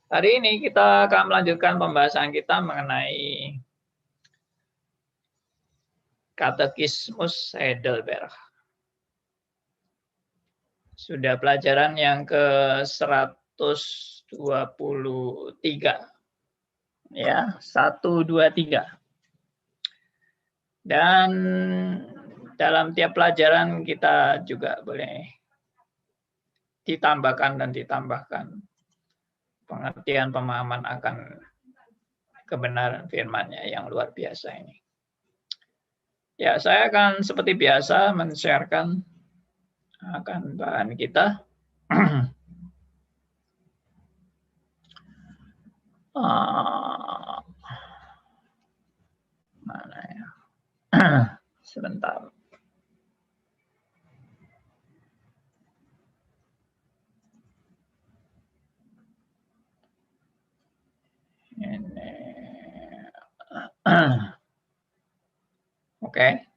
Hari ini kita akan melanjutkan pembahasan kita mengenai Katekismus Heidelberg. Sudah pelajaran yang ke-123. Ya, 1, 2, 3. Dan dalam tiap pelajaran kita juga boleh ditambahkan dan ditambahkan pengertian pemahaman akan kebenaran firman-Nya yang luar biasa ini. Ya, saya akan seperti biasa men-sharekan akan bahan kita. Mana ya? Sebentar. Ini. Oke.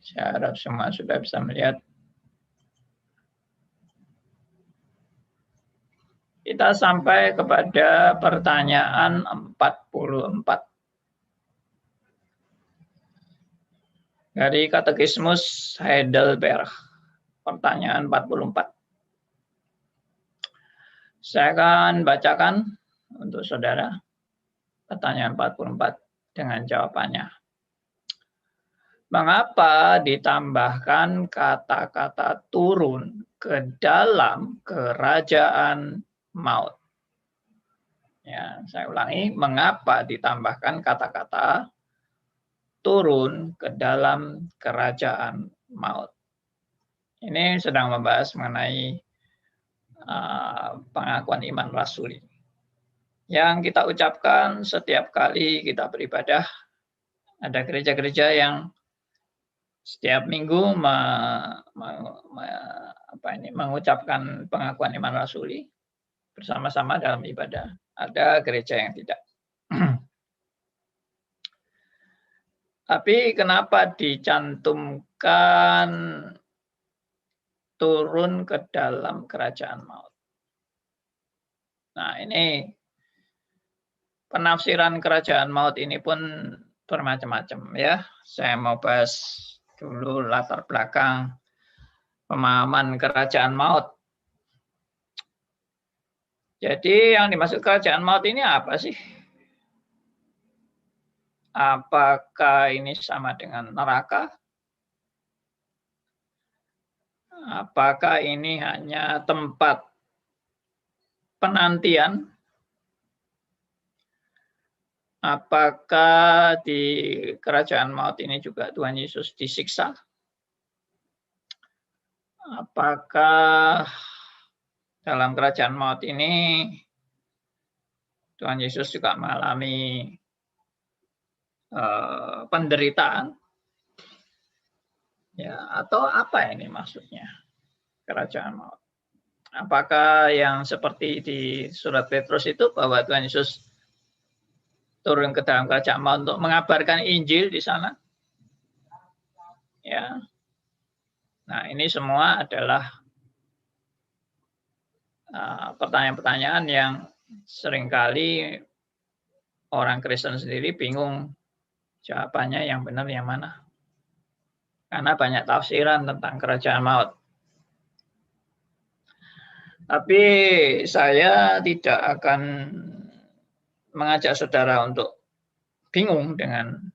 Saya harap semua sudah bisa melihat. Kita sampai kepada pertanyaan 44. Dari Katekismus Heidelberg. Pertanyaan 44. Saya akan bacakan untuk saudara pertanyaan 44 dengan jawabannya. Mengapa ditambahkan kata-kata turun ke dalam kerajaan maut? Ya, saya ulangi, mengapa ditambahkan kata-kata turun ke dalam kerajaan maut? Ini sedang membahas mengenai pengakuan iman rasuli yang kita ucapkan setiap kali kita beribadah. Ada gereja-gereja yang setiap minggu mengucapkan pengakuan iman rasuli bersama-sama dalam ibadah. Ada gereja yang tidak. Tapi kenapa dicantumkan turun ke dalam kerajaan maut? Nah, ini penafsiran kerajaan maut ini pun bermacam-macam ya. Saya mau bahas dulu latar belakang pemahaman kerajaan maut. Jadi yang dimaksud kerajaan maut ini apa sih? Apakah ini sama dengan neraka? Apakah ini hanya tempat penantian? Apakah di kerajaan maut ini juga Tuhan Yesus disiksa? Apakah dalam kerajaan maut ini Tuhan Yesus juga mengalami penderitaan? Ya, atau apa ini maksudnya kerajaan maut? Apakah yang seperti di surat Petrus itu bahwa Tuhan Yesus turun ke dalam kerajaan maut untuk mengabarkan Injil di sana? Ya. Nah, ini semua adalah pertanyaan-pertanyaan yang seringkali orang Kristen sendiri bingung jawabannya yang benar yang mana. Karena banyak tafsiran tentang kerajaan maut. Tapi saya tidak akan mengajak saudara untuk bingung dengan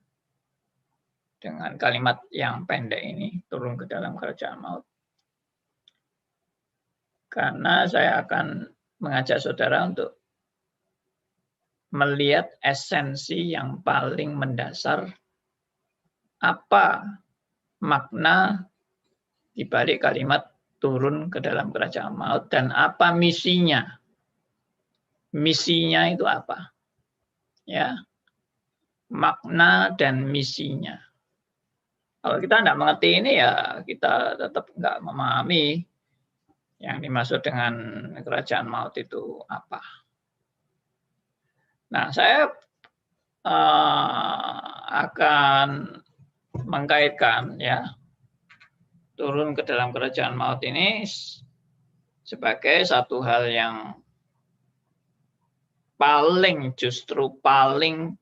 kalimat yang pendek ini, turun ke dalam kerajaan maut. Karena saya akan mengajak saudara untuk melihat esensi yang paling mendasar, apa makna di balik kalimat turun ke dalam kerajaan maut dan apa misinya. Misinya itu apa? Ya, makna dan misinya. Kalau kita tidak mengerti ini ya kita tetap nggak memahami yang dimaksud dengan kerajaan maut itu apa. Nah, saya akan mengkaitkan ya turun ke dalam kerajaan maut ini sebagai satu hal yang justru paling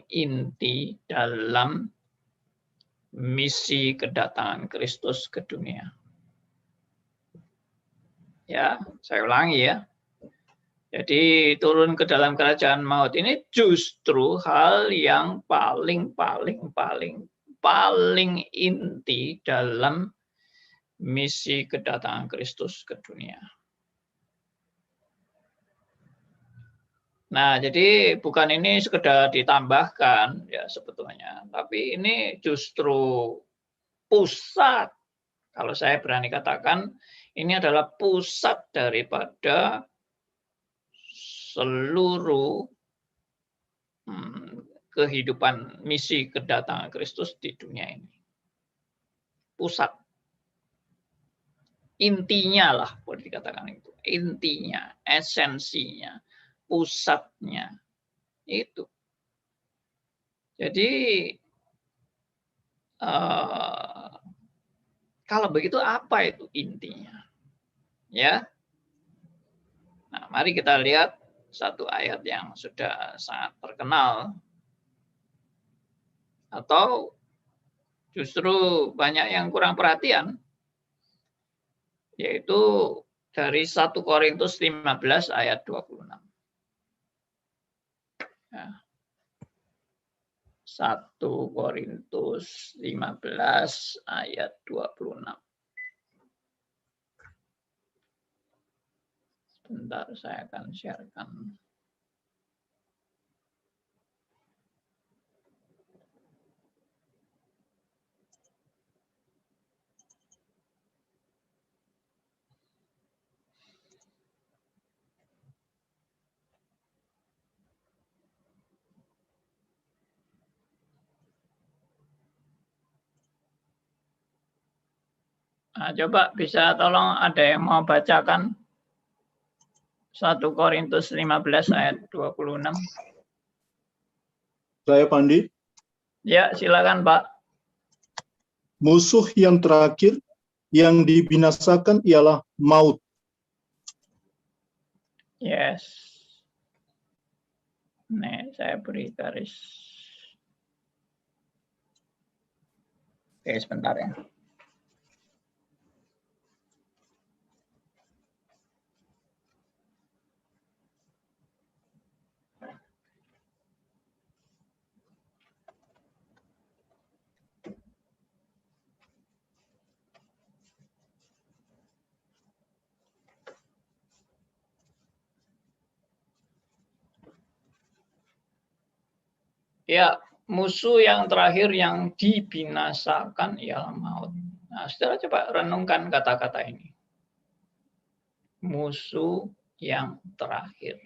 inti dalam misi kedatangan Kristus ke dunia. Ya, saya ulangi ya. Jadi turun ke dalam kerajaan maut ini justru hal yang paling inti dalam misi kedatangan Kristus ke dunia. Nah, jadi bukan ini sekedar ditambahkan ya sebetulnya, tapi ini justru pusat. Kalau saya berani katakan, ini adalah pusat daripada seluruh kehidupan misi kedatangan Kristus di dunia ini. Pusat. Intinya lah, boleh dikatakan itu. Intinya, esensinya, pusatnya. Itu. Jadi, kalau begitu apa itu intinya? Ya. Nah, mari kita lihat satu ayat yang sudah sangat terkenal atau justru banyak yang kurang perhatian, yaitu dari 1 Korintus 15 ayat 26. Ya. 1 Korintus 15 ayat 26. Sebentar, saya akan sharekan. Nah, coba bisa tolong ada yang mau bacakan 1 Korintus 15 ayat 26. Saya Pandi. Ya, silakan Pak. Musuh yang terakhir yang dibinasakan ialah maut. Yes. Nih, saya beri garis. Oke, sebentar ya. Ya, musuh yang terakhir yang dibinasakan ialah maut. Nah, saudara coba renungkan kata-kata ini. Musuh yang terakhir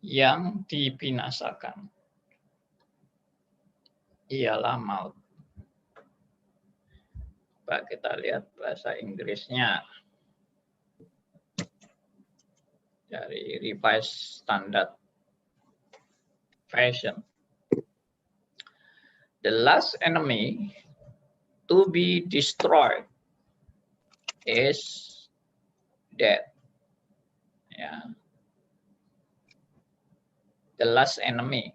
yang dibinasakan ialah maut. Coba kita lihat bahasa Inggrisnya dari Revised Standard Version. The last enemy to be destroyed is death. Ya. The last enemy,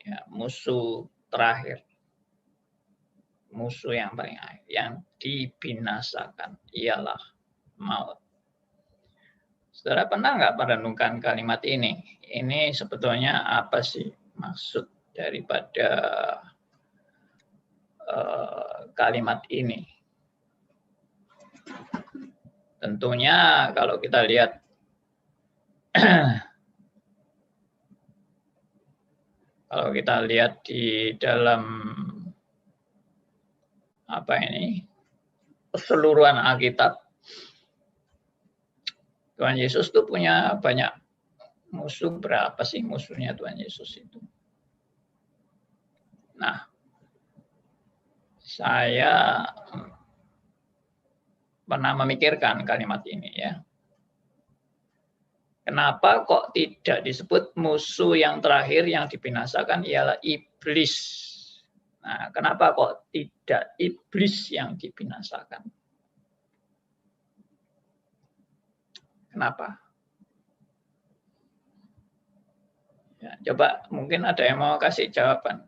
ya, musuh terakhir, musuh yang paling akhir, yang dibinasakan ialah maut. Saudara pernah nggak merenungkan kalimat ini? Ini sebetulnya apa sih maksud daripada kalimat ini? Tentunya kalau kita lihat di dalam keseluruhan Alkitab, Tuhan Yesus tuh punya banyak musuh. Berapa sih musuhnya Tuhan Yesus itu? Nah, saya pernah memikirkan kalimat ini ya. Kenapa kok tidak disebut musuh yang terakhir yang dibinasakan ialah iblis? Nah, kenapa kok tidak iblis yang dibinasakan? Kenapa? Ya, coba mungkin ada yang mau kasih jawaban.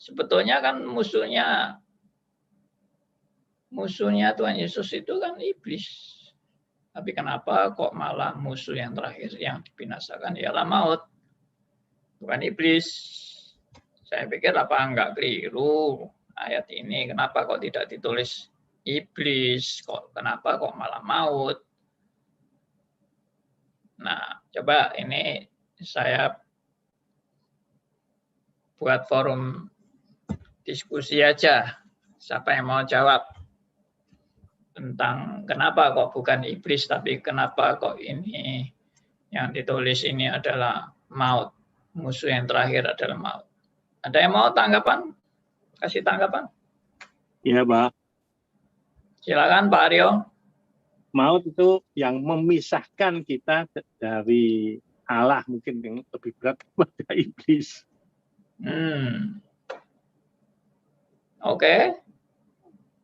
Sebetulnya kan musuhnya Tuhan Yesus itu kan iblis. Tapi kenapa kok malah musuh yang terakhir yang dibinasakan ialah maut, bukan iblis? Saya pikir apa enggak keliru ayat ini? Kenapa kok tidak ditulis iblis? Kenapa kok malah maut? Nah, coba ini saya buat forum diskusi aja. Siapa yang mau jawab tentang kenapa kok bukan iblis, tapi kenapa kok ini yang ditulis ini adalah maut. Musuh yang terakhir adalah maut. Ada yang mau tanggapan? Kasih tanggapan? Iya, Pak. Silakan Pak Aryo. Maut itu yang memisahkan kita dari Allah, mungkin yang lebih berat pada iblis. Oke.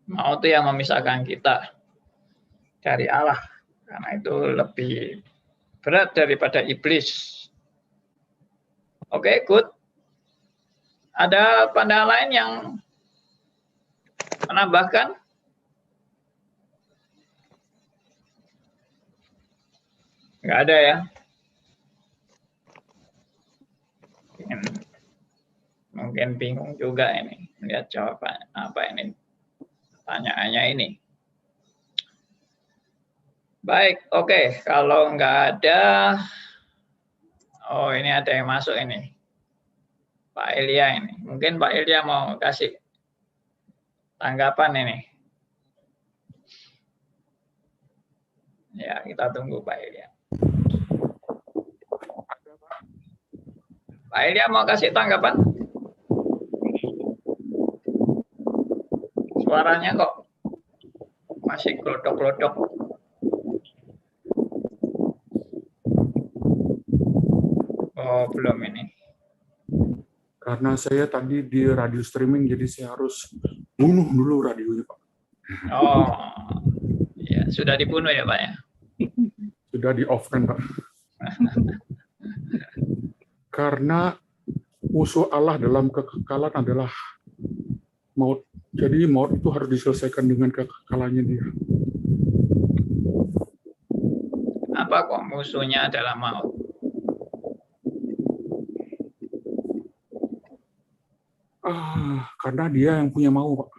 Maut itu yang memisahkan kita dari Allah. Karena itu lebih berat daripada iblis. Oke, good. Ada pandangan lain yang menambahkan? Nggak ada ya? Mungkin bingung juga ini. Lihat jawaban apa ini. Pertanyaannya ini. Baik, oke. Kalau nggak ada, oh ini ada yang masuk ini. Pak Elia ini. Mungkin Pak Elia mau kasih tanggapan ini. Ya, kita tunggu Pak Elia. Pak Elia mau kasih tanggapan? Suaranya kok masih glodok-glodok. Oh, belum ini. Karena saya tadi di radio streaming, jadi saya harus bunuh dulu radionya, Pak. Oh, ya sudah dibunuh ya Pak ya? Sudah di-off-kan, Pak. Karena musuh Allah dalam kekekalan adalah maut. Jadi maut itu harus diselesaikan dengan kekekalannya dia. Apa kok musuhnya adalah maut? Karena dia yang punya mau, Pak.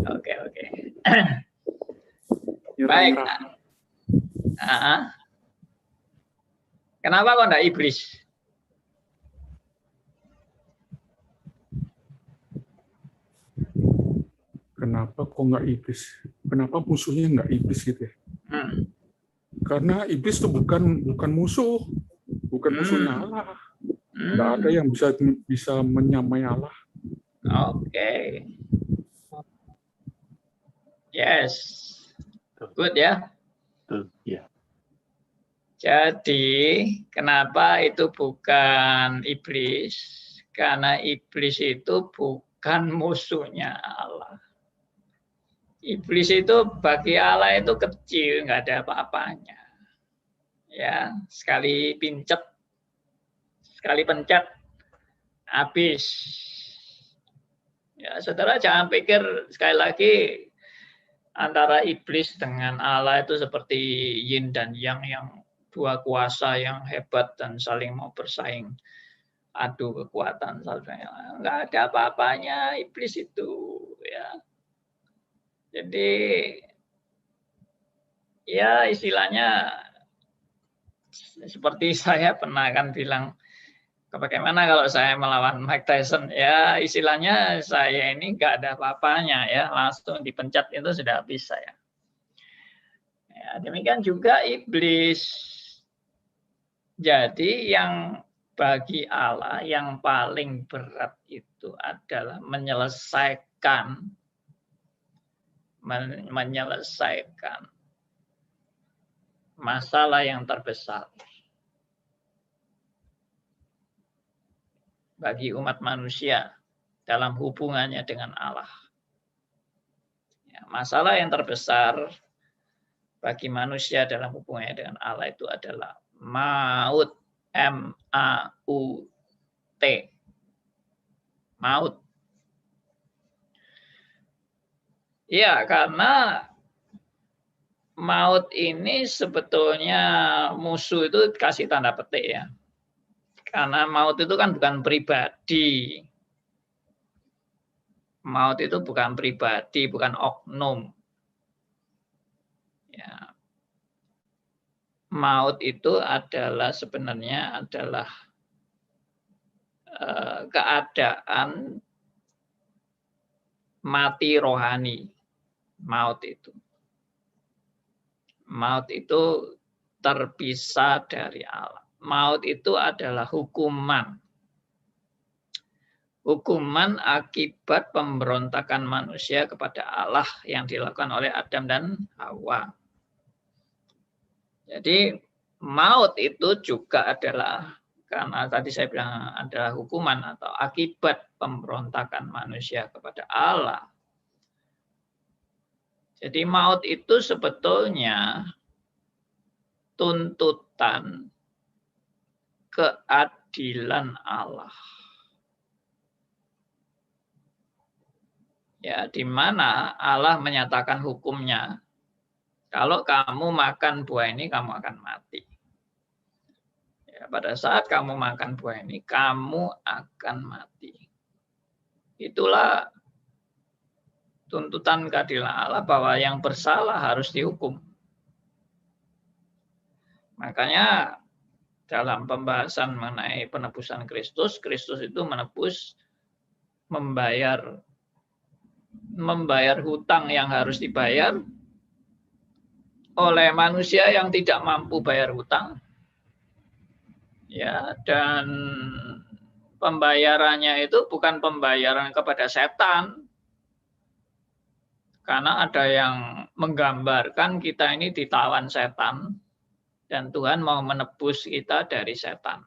Oke. Baik. Kenapa kok enggak iblis? Kenapa kok nggak iblis? Kenapa musuhnya nggak iblis gitu ya? Karena iblis itu bukan musuh, bukan musuhnya Allah. Nggak ada yang bisa menyamai Allah. Oke. Yes. Good ya. Ya. Jadi, kenapa itu bukan iblis? Karena iblis itu bukan musuhnya Allah. Iblis itu bagi Allah itu kecil, nggak ada apa-apanya. Ya, sekali pencet, habis. Ya, saudara jangan pikir sekali lagi antara iblis dengan Allah itu seperti yin dan yang dua kuasa yang hebat dan saling mau bersaing, adu kekuatan. Nggak ada apa-apanya iblis itu, ya. Jadi ya istilahnya seperti saya pernah kan bilang, bagaimana kalau saya melawan Mike Tyson? Ya istilahnya saya ini nggak ada apa-apanya ya, langsung dipencet itu sudah habis saya. Ya, demikian juga iblis. Jadi yang bagi Allah yang paling berat itu adalah menyelesaikan masalah yang terbesar bagi umat manusia dalam hubungannya dengan Allah. Ya, masalah yang terbesar bagi manusia dalam hubungannya dengan Allah itu adalah maut, M-A-U-T, maut. Ya, karena maut ini sebetulnya musuh itu kasih tanda petik ya. Karena maut itu kan bukan pribadi. Maut itu bukan pribadi, bukan oknum. Ya. Maut itu adalah sebenarnya adalah keadaan mati rohani. Maut itu. Maut itu terpisah dari Allah. Maut itu adalah hukuman. Hukuman akibat pemberontakan manusia kepada Allah yang dilakukan oleh Adam dan Hawa. Jadi maut itu juga adalah, karena tadi saya bilang adalah hukuman atau akibat pemberontakan manusia kepada Allah. Jadi maut itu sebetulnya tuntutan keadilan Allah. Ya, di mana Allah menyatakan hukumnya, kalau kamu makan buah ini, kamu akan mati. Ya, pada saat kamu makan buah ini, kamu akan mati. Itulah tuntutan keadilan Allah bahwa yang bersalah harus dihukum. Makanya dalam pembahasan mengenai penebusan Kristus, Kristus itu menebus, membayar hutang yang harus dibayar oleh manusia yang tidak mampu bayar hutang. Ya, dan pembayarannya itu bukan pembayaran kepada setan. Karena ada yang menggambarkan kita ini ditawan setan dan Tuhan mau menebus kita dari setan.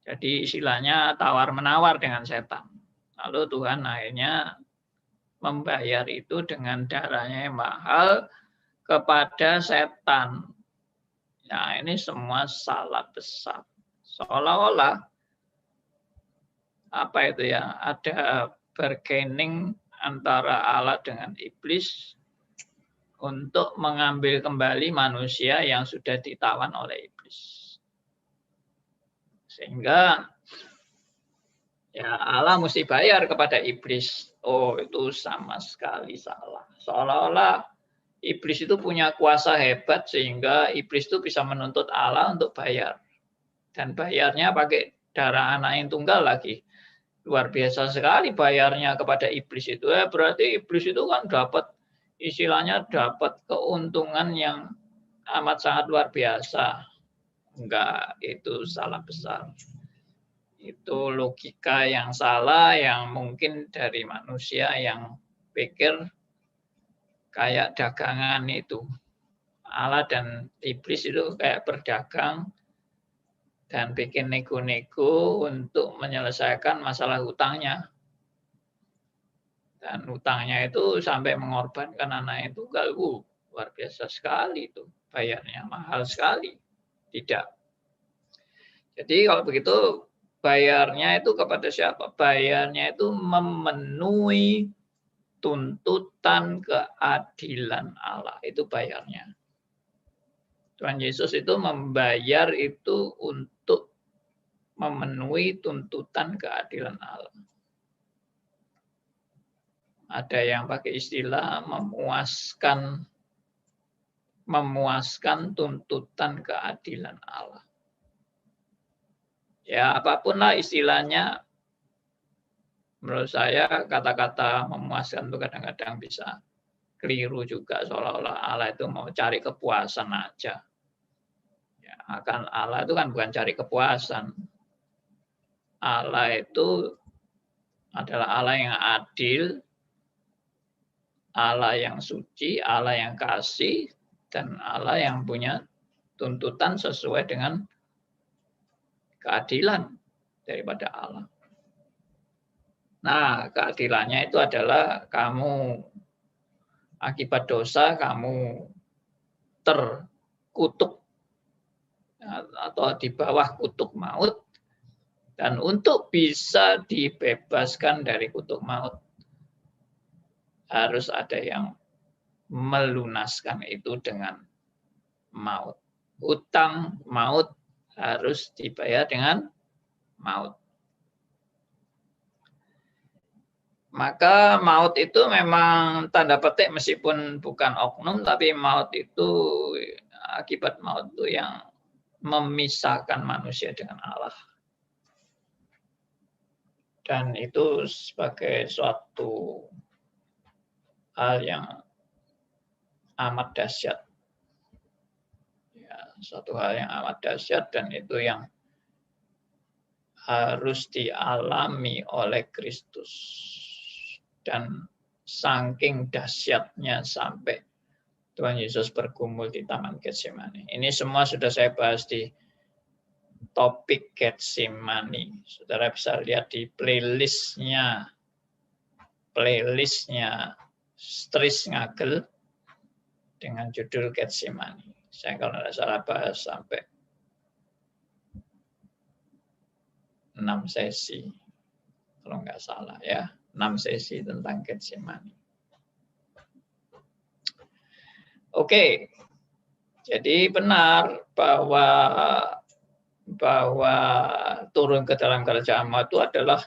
Jadi istilahnya tawar-menawar dengan setan. Lalu Tuhan akhirnya membayar itu dengan darahnya yang mahal kepada setan. Nah, ini semua salah besar. Seolah-olah apa itu ya, ada bargaining antara Allah dengan iblis untuk mengambil kembali manusia yang sudah ditawan oleh iblis. Sehingga ya Allah mesti bayar kepada iblis. Oh, itu sama sekali salah. Seolah-olah iblis itu punya kuasa hebat sehingga iblis itu bisa menuntut Allah untuk bayar. Dan bayarnya pakai darah anak yang tunggal lagi. Luar biasa sekali bayarnya kepada iblis itu. Berarti iblis itu kan dapat, istilahnya dapat keuntungan yang amat sangat luar biasa. Enggak, itu salah besar. Itu logika yang salah yang mungkin dari manusia yang pikir kayak dagangan itu. Allah dan iblis itu kayak berdagang dan bikin nego-nego untuk menyelesaikan masalah hutangnya. Dan hutangnya itu sampai mengorbankan anak itu, luar biasa sekali itu. Bayarnya mahal sekali. Tidak. Jadi kalau begitu bayarnya itu kepada siapa? Bayarnya itu memenuhi tuntutan keadilan Allah. Itu bayarnya. Tuhan Yesus itu membayar itu untuk memenuhi tuntutan keadilan Allah. Ada yang pakai istilah memuaskan tuntutan keadilan Allah. Ya, apapun lah istilahnya, menurut saya kata-kata memuaskan itu kadang-kadang bisa keliru juga, seolah-olah Allah itu mau cari kepuasan aja. Ya, akan Allah itu kan bukan cari kepuasan. Allah itu adalah Allah yang adil, Allah yang suci, Allah yang kasih, dan Allah yang punya tuntutan sesuai dengan keadilan daripada Allah. Nah, keadilannya itu adalah kamu akibat dosa kamu terkutuk atau di bawah kutuk maut, dan untuk bisa dibebaskan dari kutuk maut harus ada yang melunaskan itu dengan maut. Utang maut harus dibayar dengan maut. Maka maut itu memang tanda petik meskipun bukan oknum, tapi maut itu, akibat maut itu yang memisahkan manusia dengan Allah. Dan itu sebagai suatu hal yang amat dahsyat. Ya, suatu hal yang amat dahsyat, dan itu yang harus dialami oleh Kristus. Dan saking dahsyatnya sampai Tuhan Yesus bergumul di Taman Getsemani. Ini semua sudah saya bahas di topik Getsemani. Saudara bisa lihat di playlistnya Stris Ngagel dengan judul Getsemani. Saya kalau tidak salah bahas sampai 6 sesi, kalau nggak salah ya, 6 sesi tentang Getsemani. Oke, jadi benar bahwa turun ke dalam kerajaan maut itu adalah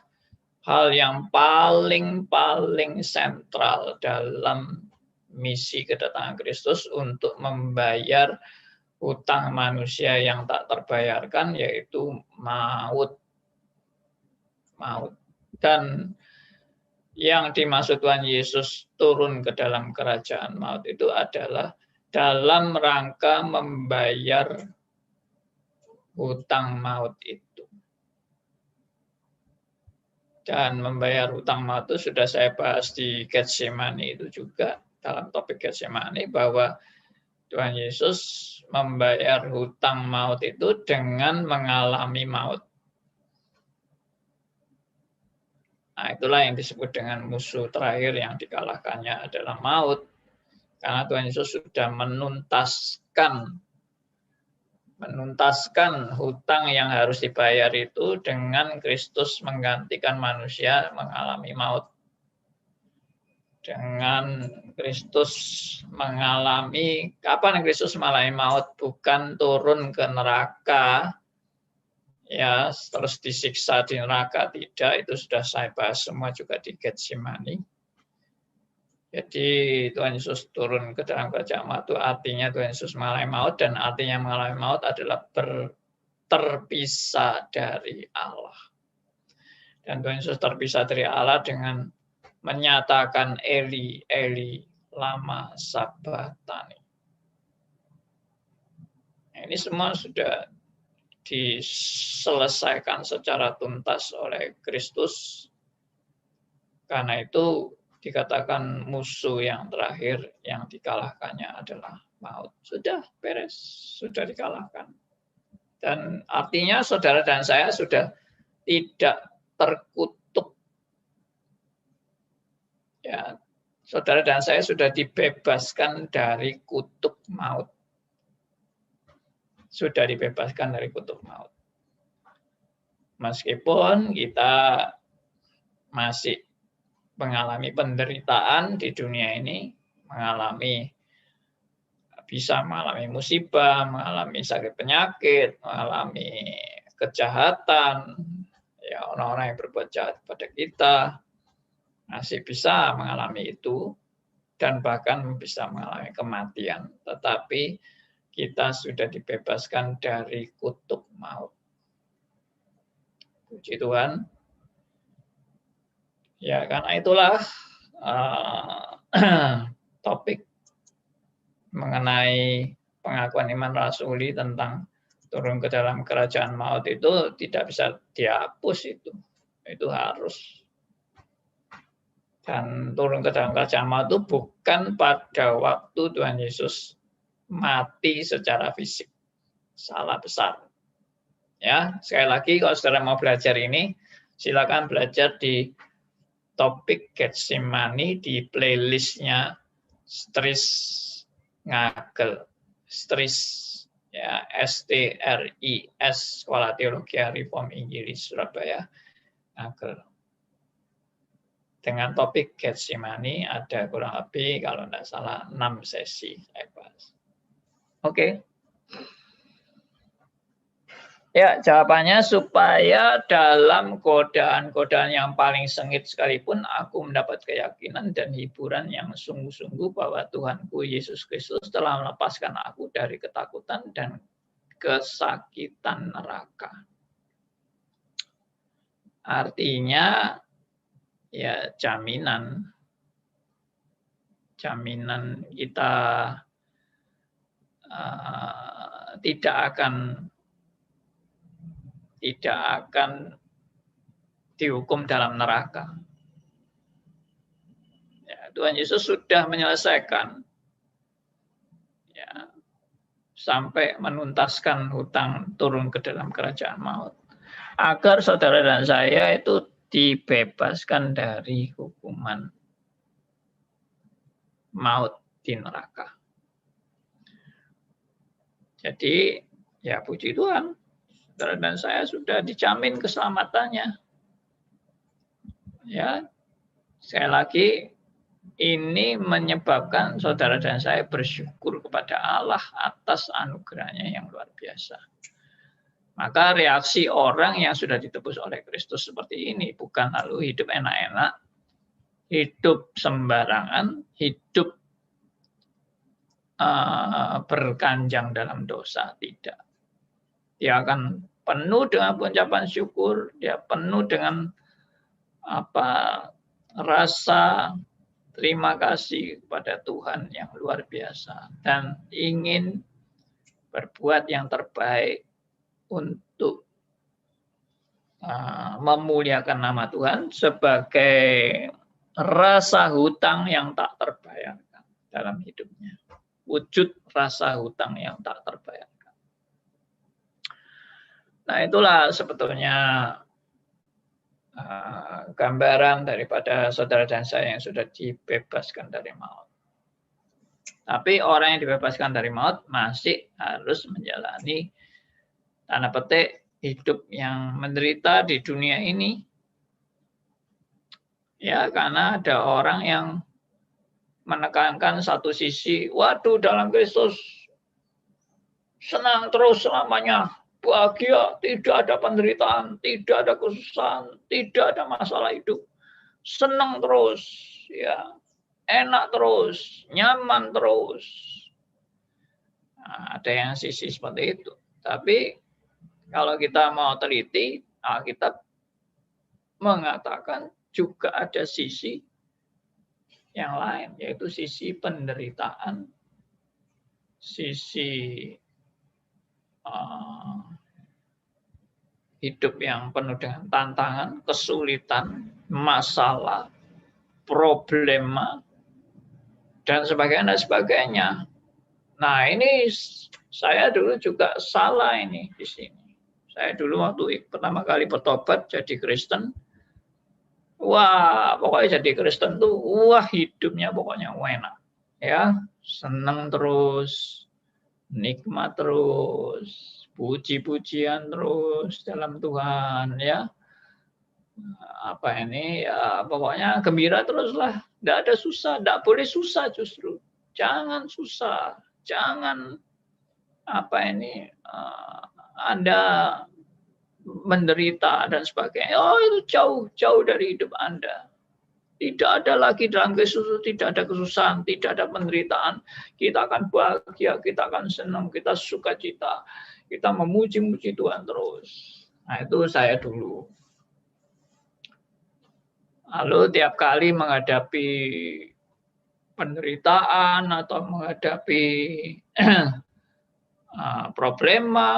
hal yang paling sentral dalam misi kedatangan Kristus untuk membayar hutang manusia yang tak terbayarkan, yaitu maut. Dan yang dimaksud Tuhan Yesus turun ke dalam kerajaan maut itu adalah dalam rangka membayar hutang maut itu. Dan membayar hutang maut itu sudah saya bahas di Getsemani itu juga, dalam topik Getsemani, bahwa Tuhan Yesus membayar hutang maut itu dengan mengalami maut. Nah, itulah yang disebut dengan musuh terakhir yang dikalahkannya adalah maut. Karena Tuhan Yesus sudah menuntaskan hutang yang harus dibayar itu dengan Kristus menggantikan manusia mengalami maut. Dengan Kristus mengalami, kapan Kristus mengalami maut? Bukan turun ke neraka, ya, terus disiksa di neraka, tidak. Itu sudah saya bahas semua juga di Getsemani. Jadi Tuhan Yesus turun ke dalam kerajaan maut itu artinya Tuhan Yesus mengalami maut, dan artinya mengalami maut adalah terpisah dari Allah. Dan Tuhan Yesus terpisah dari Allah dengan menyatakan Eli, Eli, lama sabachthani. Ini semua sudah diselesaikan secara tuntas oleh Kristus. Karena itu dikatakan musuh yang terakhir yang dikalahkannya adalah maut. Sudah beres, sudah dikalahkan. Dan artinya saudara dan saya sudah tidak terkutuk. Ya, saudara dan saya sudah dibebaskan dari kutuk maut. Sudah dibebaskan dari kutuk maut. Meskipun kita masih mengalami penderitaan di dunia ini, bisa mengalami musibah, mengalami sakit penyakit, mengalami kejahatan, ya, orang-orang yang berbuat jahat pada kita masih bisa mengalami itu, dan bahkan bisa mengalami kematian. Tetapi kita sudah dibebaskan dari kutuk maut. Puji Tuhan. Ya, karena itulah topik mengenai pengakuan iman rasuli tentang turun ke dalam kerajaan maut itu tidak bisa dihapus itu. Itu harus. Dan turun ke dalam kerajaan maut itu bukan pada waktu Tuhan Yesus mati secara fisik. Salah besar. Ya, sekali lagi kalau saudara mau belajar ini, silakan belajar di topik Getsemani di playlistnya Stris Ngagel, Stris ya, STRIS, Sekolah Teologi Reform Injilis Surabaya Ngagel. Dengan topik Getsemani ada kurang lebih kalau tidak salah 6 sesi saya bahas. Oke. Ya, jawabannya supaya dalam godaan-godaan yang paling sengit sekalipun aku mendapat keyakinan dan hiburan yang sungguh-sungguh bahwa Tuhanku Yesus Kristus telah melepaskan aku dari ketakutan dan kesakitan neraka. Artinya ya jaminan kita tidak akan dihukum dalam neraka. Ya, Tuhan Yesus sudah menyelesaikan ya, sampai menuntaskan hutang turun ke dalam kerajaan maut. Agar saudara dan saya itu dibebaskan dari hukuman maut di neraka. Jadi ya puji Tuhan, saudara dan saya sudah dijamin keselamatannya. Ya, sekali lagi ini menyebabkan saudara dan saya bersyukur kepada Allah atas anugerahnya yang luar biasa. Maka reaksi orang yang sudah ditebus oleh Kristus seperti ini bukan lalu hidup enak-enak, hidup sembarangan, hidup berkanjang dalam dosa, tidak. Dia akan penuh dengan pengucapan syukur, dia penuh dengan rasa terima kasih kepada Tuhan yang luar biasa dan ingin berbuat yang terbaik untuk memuliakan nama Tuhan sebagai rasa hutang yang tak terbayarkan dalam hidupnya. Wujud rasa hutang yang tak terbayarkan. Nah, itulah sebetulnya gambaran daripada saudara dan saya yang sudah dibebaskan dari maut. Tapi orang yang dibebaskan dari maut masih harus menjalani tanda petik hidup yang menderita di dunia ini. Ya, karena ada orang yang menekankan satu sisi, waduh dalam Kristus senang terus selamanya, bahagia, tidak ada penderitaan, tidak ada kesusahan, tidak ada masalah hidup, senang terus, ya, enak terus, nyaman terus. Nah, ada yang sisi seperti itu. Tapi kalau kita mau teliti, Alkitab mengatakan juga ada sisi yang lain, yaitu sisi penderitaan, sisi hidup yang penuh dengan tantangan, kesulitan, masalah, problema, dan sebagainya. Nah, ini saya dulu juga salah ini di sini. Saya dulu waktu pertama kali bertobat jadi Kristen, wah, pokoknya jadi Kristen tuh, wah hidupnya pokoknya enak. Ya, senang terus, nikmat terus, puji-pujian terus dalam Tuhan, ya. Ya, pokoknya gembira teruslah. Tidak ada susah, tidak boleh susah justru. Jangan susah, jangan Anda menderita dan sebagainya. Oh, itu jauh dari hidup Anda. Tidak ada lagi dalam Kristus, tidak ada kesusahan, tidak ada penderitaan. Kita akan bahagia, kita akan senang, kita sukacita, kita memuji-muji Tuhan terus. Nah, itu saya dulu. Lalu tiap kali menghadapi penderitaan atau menghadapi problema,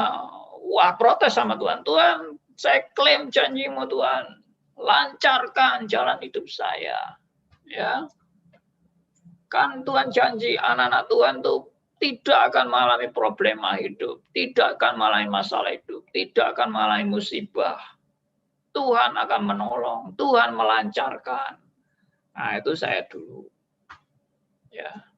wah protes sama Tuhan. Tuhan, saya klaim janjimu Tuhan, lancarkan jalan hidup saya. Ya, kan Tuhan janji anak-anak Tuhan tuh tidak akan mengalami problema hidup, tidak akan mengalami masalah hidup, tidak akan mengalami musibah. Tuhan akan menolong, Tuhan melancarkan. Nah, itu saya dulu. Ya.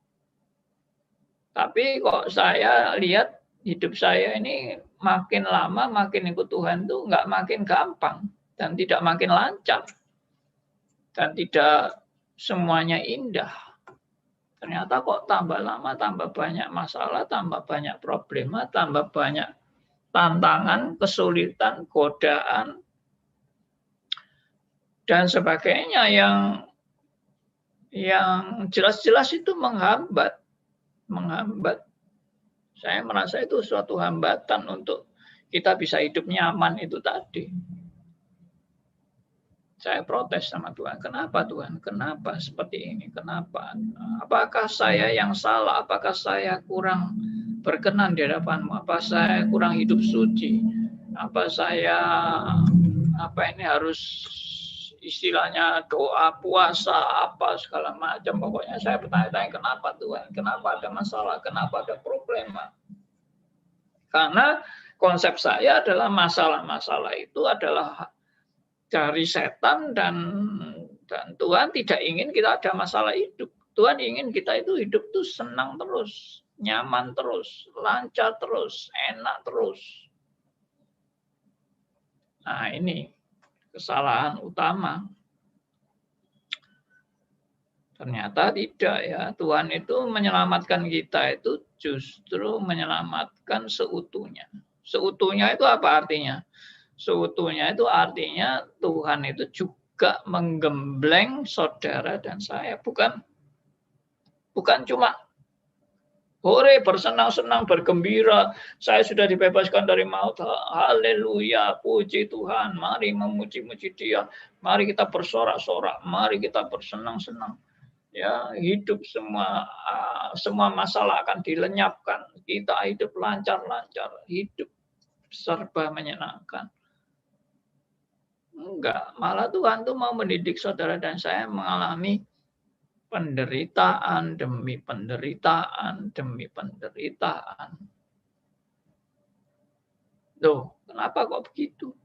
Tapi kok saya lihat hidup saya ini makin lama makin ikut Tuhan tuh nggak makin gampang dan tidak makin lancar dan tidak semuanya indah. Ternyata kok tambah lama tambah banyak masalah, tambah banyak problema, tambah banyak tantangan, kesulitan, godaan dan sebagainya yang jelas-jelas itu menghambat. Saya merasa itu suatu hambatan untuk kita bisa hidup nyaman itu tadi. Saya protes sama Tuhan. Kenapa Tuhan? Kenapa seperti ini? Kenapa? Apakah saya yang salah? Apakah saya kurang berkenan di hadapan-Mu? Apa saya kurang hidup suci? Apa saya harus istilahnya doa, puasa, apa segala macam. Pokoknya saya bertanya-tanya kenapa Tuhan? Kenapa ada masalah? Kenapa ada problema? Karena konsep saya adalah masalah-masalah itu adalah dari setan dan Tuhan tidak ingin kita ada masalah hidup. Tuhan ingin kita itu hidup tuh senang terus, nyaman terus, lancar terus, enak terus. Nah, ini kesalahan utama. Ternyata tidak ya. Tuhan itu menyelamatkan kita itu justru menyelamatkan seutuhnya. Seutuhnya itu apa artinya? Seutuhnya itu artinya Tuhan itu juga menggembleng saudara dan saya. Bukan cuma hore, bersenang-senang, bergembira. Saya sudah dibebaskan dari maut. Haleluya, puji Tuhan. Mari memuji-muji Dia. Mari kita bersorak-sorak. Mari kita bersenang-senang. Ya, hidup semua masalah akan dilenyapkan. Kita hidup lancar-lancar. Hidup serba menyenangkan. Enggak, malah Tuhan tuh mau mendidik saudara dan saya mengalami penderitaan demi penderitaan demi penderitaan. Loh, kenapa kok begitu?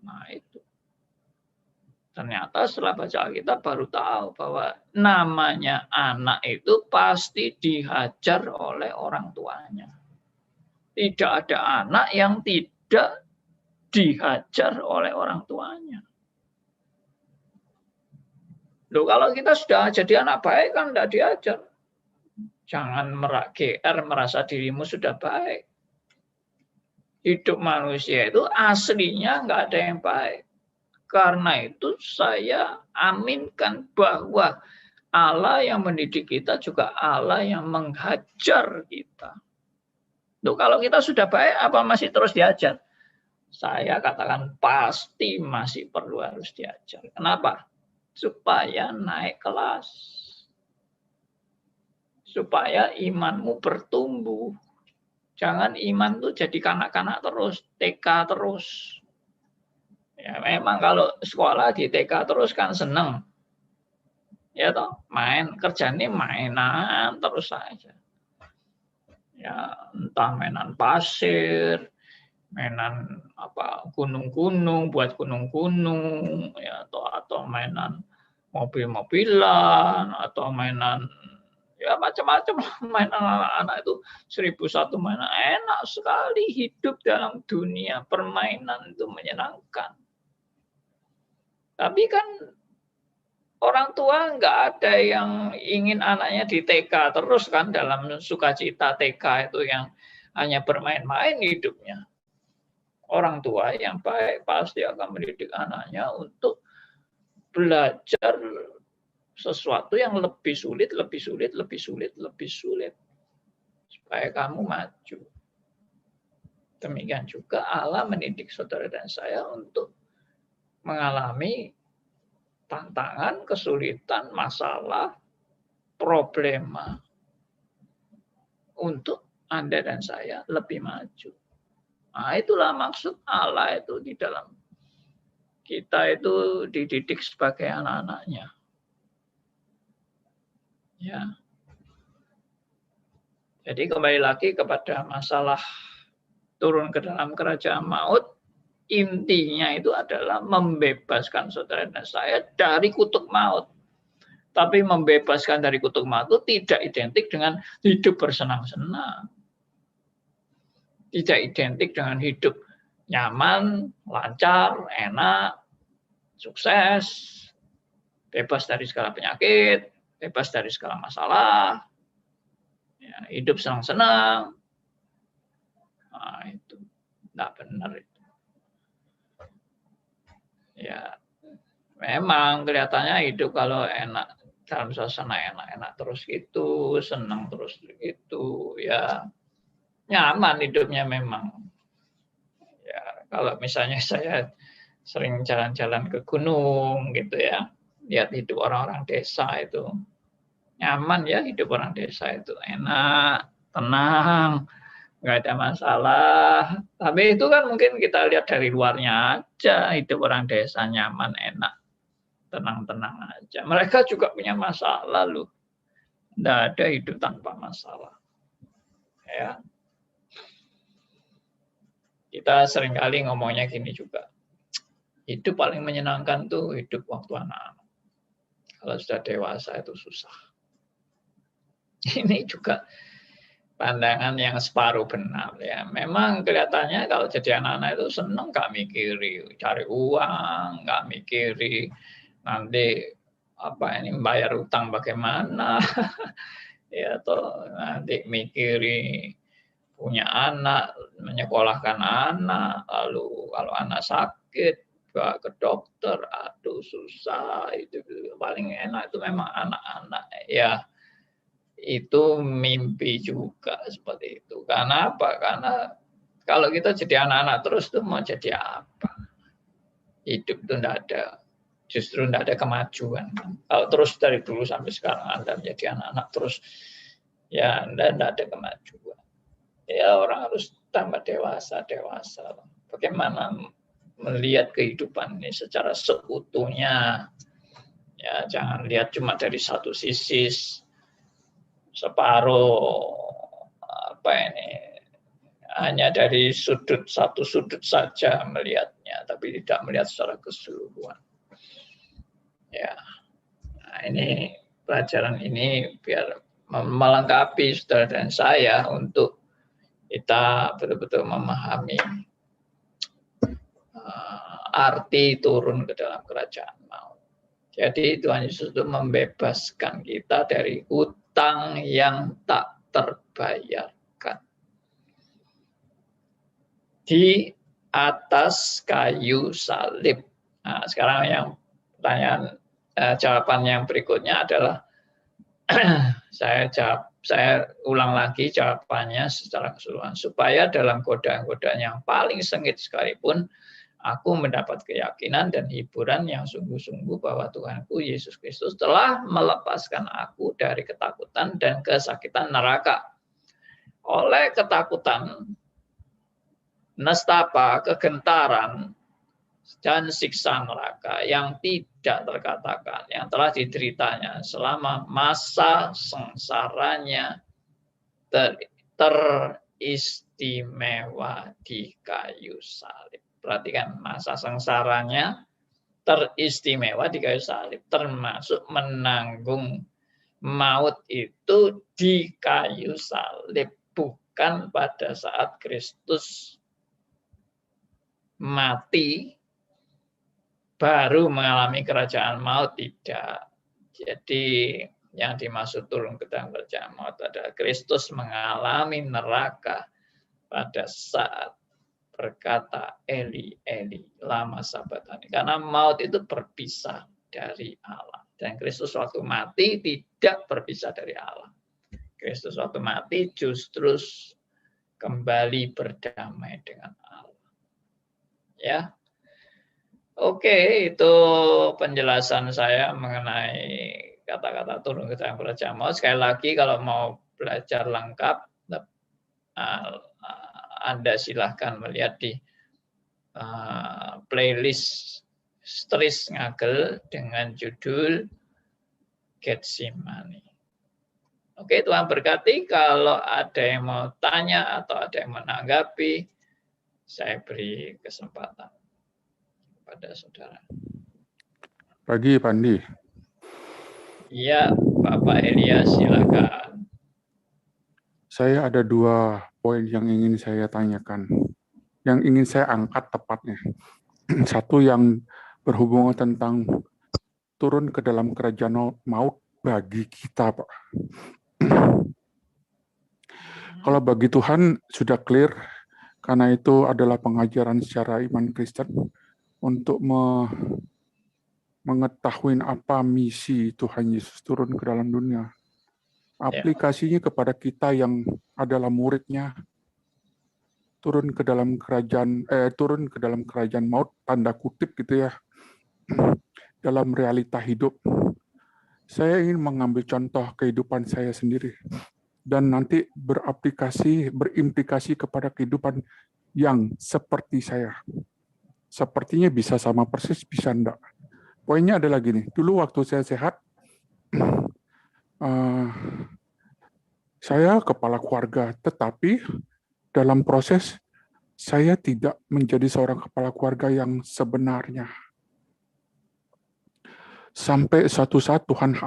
Nah, itu. Ternyata setelah baca Alkitab baru tahu bahwa namanya anak itu pasti dihajar oleh orang tuanya. Tidak ada anak yang tidak dihajar oleh orang tuanya. Loh, kalau kita sudah jadi anak baik kan tidak diajar. Jangan merasa dirimu sudah baik. Hidup manusia itu aslinya nggak ada yang baik. Karena itu saya aminkan bahwa Allah yang mendidik kita juga Allah yang menghajar kita. Loh, kalau kita sudah baik apa masih terus diajar? Saya katakan pasti masih perlu harus diajar. Kenapa? Supaya naik kelas. Supaya imanmu bertumbuh. Jangan iman tuh jadi kanak-kanak terus, TK terus. Ya, memang kalau sekolah di TK terus kan seneng. Ya toh, kerjanya mainan terus saja. Ya, entah mainan pasir, mainan gunung-gunung, buat gunung-gunung, ya atau mainan mobil-mobilan, atau mainan ya macam-macam mainan anak-anak itu 1001 mainan. Enak sekali hidup dalam dunia permainan itu menyenangkan. Tapi kan orang tua nggak ada yang ingin anaknya di TK terus kan, dalam sukacita TK itu yang hanya bermain-main hidupnya. Orang tua yang baik pasti akan mendidik anaknya untuk belajar sesuatu yang lebih sulit, lebih sulit, lebih sulit, lebih sulit. Supaya kamu maju. Demikian juga Allah mendidik saudara dan saya untuk mengalami tantangan, kesulitan, masalah, problema. Untuk Anda dan saya lebih maju. Nah, itulah maksud Allah itu di dalam kita itu dididik sebagai anak-anaknya. Ya. Jadi kembali lagi kepada masalah turun ke dalam kerajaan maut, intinya itu adalah membebaskan saudara dan saya dari kutuk maut. Tapi membebaskan dari kutuk maut itu tidak identik dengan hidup bersenang-senang. Tidak identik dengan hidup nyaman, lancar, enak, sukses, bebas dari segala penyakit, bebas dari segala masalah, ya, hidup senang-senang. Nah, itu tidak benar itu. Ya, memang kelihatannya hidup kalau enak, dalam suasana enak-enak terus gitu, senang terus gitu, ya nyaman hidupnya memang. Ya, kalau misalnya saya sering jalan-jalan ke gunung gitu ya, lihat hidup orang-orang desa itu nyaman ya, hidup orang desa itu enak, tenang, nggak ada masalah. Tapi itu kan mungkin kita lihat dari luarnya aja, hidup orang desa nyaman, enak, tenang-tenang aja. Mereka juga punya masalah loh. Nggak ada hidup tanpa masalah. Ya. Kita seringkali ngomongnya gini juga. Hidup paling menyenangkan tuh hidup waktu anak-anak. Kalau sudah dewasa itu susah. Ini juga pandangan yang separuh benar ya. Memang kelihatannya kalau jadi anak-anak itu seneng, nggak mikiri cari uang, nggak mikiri nanti apa ini bayar utang bagaimana, ya toh nanti mikiri punya anak, menyekolahkan anak, lalu kalau anak sakit ke dokter, aduh susah. Itu paling enak itu memang anak-anak ya. Itu mimpi juga seperti itu. Karena apa? Karena kalau kita jadi anak-anak terus tuh mau jadi apa? Hidup itu enggak ada, justru enggak ada kemajuan. Kalau terus dari dulu sampai sekarang Anda menjadi anak-anak terus, ya enggak ada kemajuan. Ya orang harus tambah dewasa. Bagaimana melihat kehidupan ini secara seutuhnya. Ya jangan lihat cuma dari satu sisi, separuh apa ini, hanya dari satu sudut saja melihatnya, tapi tidak melihat secara keseluruhan. Ya, nah ini pelajaran ini biar melengkapi saudara dan saya untuk kita betul-betul memahami arti turun ke dalam kerajaan maut. Jadi Tuhan Yesus itu membebaskan kita dari hutang yang tak terbayarkan di atas kayu salib. Nah, sekarang yang pertanyaan jawaban yang berikutnya adalah saya ulang lagi jawabannya secara keseluruhan, supaya dalam godaan-godaan yang paling sengit sekalipun aku mendapat keyakinan dan hiburan yang sungguh-sungguh bahwa Tuhanku Yesus Kristus telah melepaskan aku dari ketakutan dan kesakitan neraka. Oleh ketakutan, nestapa, kegentaran, dan siksa neraka yang tidak terkatakan, yang telah dideritanya selama masa sengsaranya teristimewa di kayu salib. Perhatikan, masa sengsaranya teristimewa di kayu salib, termasuk menanggung maut itu di kayu salib, bukan pada saat Kristus mati baru mengalami kerajaan maut, tidak. Jadi yang dimaksud turun ke dalam kerajaan maut adalah Kristus mengalami neraka pada saat berkata Eli, Eli, lama sabachthani. Karena maut itu berpisah dari Allah. Dan Kristus waktu mati tidak berpisah dari Allah. Kristus waktu mati justru kembali berdamai dengan Allah. Ya. Oke, itu penjelasan saya mengenai kata-kata turun ke dalam kerajaan maut. Sekali lagi, kalau mau belajar lengkap, Anda silahkan melihat di playlist Stris Ngagel dengan judul Getsemani. Oke, Tuhan berkati. Kalau ada yang mau tanya atau ada yang menanggapi, saya beri kesempatan kepada saudara. Pagi, Pandi. Iya, Bapak Elia, silakan. Saya ada 2 poin yang ingin saya tanyakan, yang ingin saya angkat tepatnya. Satu yang berhubungan tentang turun ke dalam kerajaan maut bagi kita, Pak. Kalau bagi Tuhan sudah clear, karena itu adalah pengajaran secara iman Kristen untuk mengetahui apa misi Tuhan Yesus turun ke dalam dunia. Aplikasinya kepada kita yang adalah muridnya, turun ke dalam kerajaan maut, tanda kutip gitu ya, dalam realita hidup. Saya ingin mengambil contoh kehidupan saya sendiri dan nanti berimplikasi kepada kehidupan yang seperti saya. Sepertinya bisa sama persis, bisa enggak. Poinnya adalah gini, dulu waktu saya sehat, saya kepala keluarga, tetapi dalam proses saya tidak menjadi seorang kepala keluarga yang sebenarnya. Sampai suatu saat Tuhan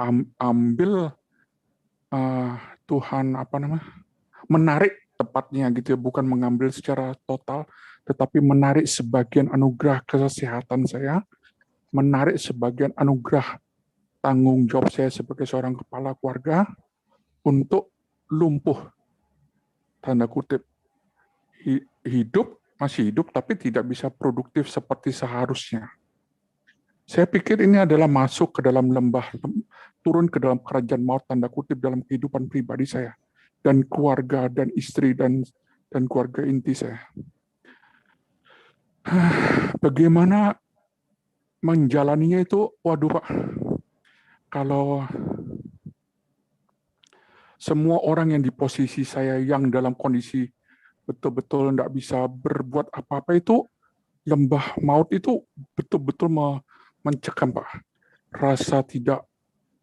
menarik tepatnya gitu ya, bukan mengambil secara total, tetapi menarik sebagian anugerah kesehatan saya, menarik sebagian anugerah tanggung jawab saya sebagai seorang kepala keluarga untuk lumpuh, tanda kutip. Masih hidup, tapi tidak bisa produktif seperti seharusnya. Saya pikir ini adalah masuk ke dalam turun ke dalam kerajaan maut, tanda kutip, dalam kehidupan pribadi saya, dan keluarga, dan istri, dan keluarga inti saya. Bagaimana menjalaninya itu, waduh Pak, kalau semua orang yang di posisi saya yang dalam kondisi betul-betul tidak bisa berbuat apa-apa itu, lembah maut itu betul-betul mencekam Pak. Rasa tidak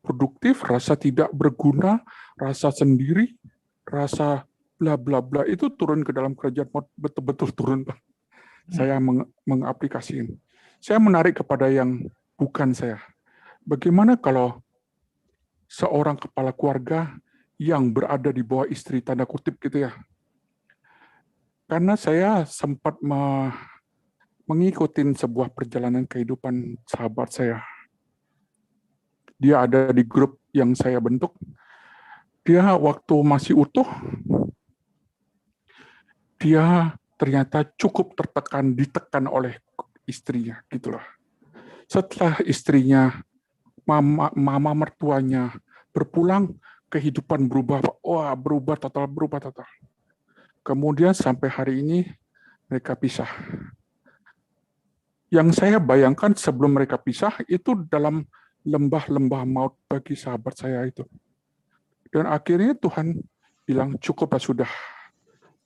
produktif, rasa tidak berguna, rasa sendiri, rasa bla bla bla itu turun ke dalam kerajaan maut, betul-betul turun Pak. Saya mengaplikasikan. Saya menarik kepada yang bukan saya. Bagaimana kalau seorang kepala keluarga yang berada di bawah istri, tanda kutip gitu ya. Karena saya sempat mengikuti sebuah perjalanan kehidupan sahabat saya. Dia ada di grup yang saya bentuk. Dia waktu masih utuh, dia ternyata cukup ditekan oleh istrinya, gitulah. Setelah istrinya, mama mertuanya berpulang, kehidupan berubah, wah berubah total. Kemudian sampai hari ini mereka pisah. Yang saya bayangkan sebelum mereka pisah itu dalam lembah-lembah maut bagi sahabat saya itu. Dan akhirnya Tuhan bilang cukup sudah,